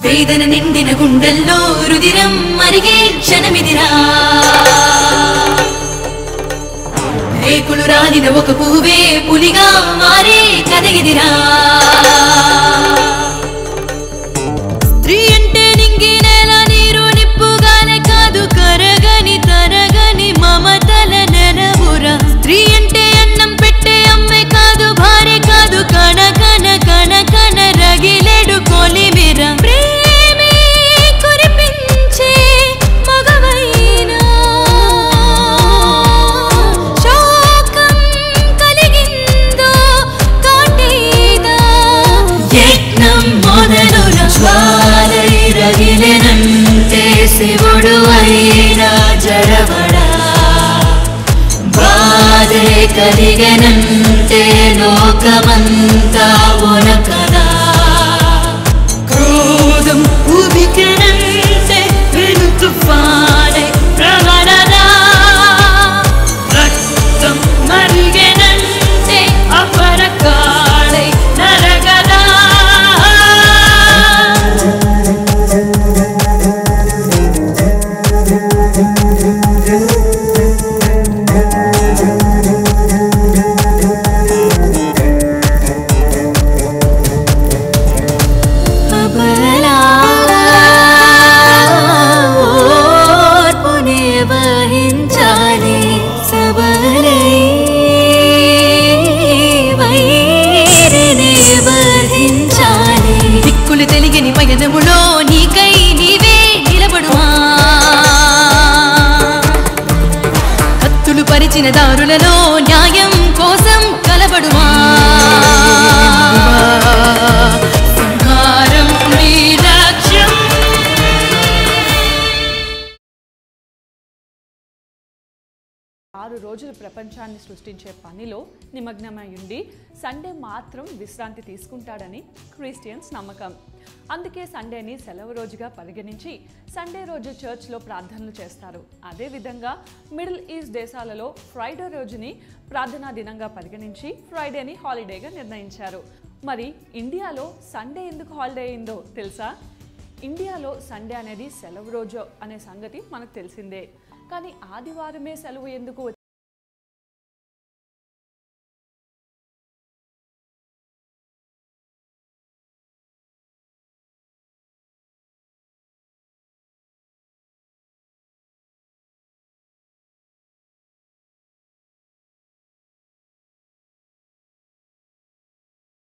వేదన నిండిన గుండెల్లో రుదిరం మరిగే క్షణమిదిరా రేకులు రాలిన ఒక పువ్వే పులిగా మారే కథ ఇదిరా స్త్రీ అంటే నింగి నేల నీరు నిప్పుగానే కాదు కరగని తరగని మమతల నెలవురా స్త్రీ అంటే అన్నం పెట్టే అమ్మే కాదు భార్య కాదు కణ కణ కణ కణ రగిలేడు కొలిమిరా ప్రేమే కురిపించే మగవైనా శోకం కలిగిందో కాటేగా యజ్ఞం మొదలురా జ్వాలై రగిలెనంటే శివుడు అయినా జడబడా బాధే కలిగెనంటే లోకమంతా ఉనకదా క్రోధం ఉబికెనంటే వెను తుఫానే ప్రవరదా రక్తం మరిగెనంటే అపరకాడై నరగదా దిక్కులు తెలియని పయనములో నీకై నీవే నిలబడుమా కత్తులు పరిచిన దారులలో న్యాయం కోసం కలబడుమా సంహారం నీ లక్ష్యం 6 రోజులు ప్రపంచాన్ని సృష్టించే పనిలో నిమగ్నమై ఉండి సండే మాత్రం విశ్రాంతి తీసుకుంటాడని క్రిస్టియన్స్ నమ్మకం. అందుకే సండేని సెలవు రోజుగా పరిగణించి సండే రోజు చర్చ్లో ప్రార్థనలు చేస్తారు. అదేవిధంగా మిడిల్ ఈస్ట్ దేశాలలో ఫ్రైడే రోజుని ప్రార్థనా దినంగా పరిగణించి ఫ్రైడేని హాలిడేగా నిర్ణయించారు. మరి ఇండియాలో సండే ఎందుకు హాలిడే అయిందో తెలుసా? ఇండియాలో సండే అనేది సెలవు రోజు అనే సంగతి మనకు తెలిసిందే. కానీ ఆదివారమే సెలవు ఎందుకు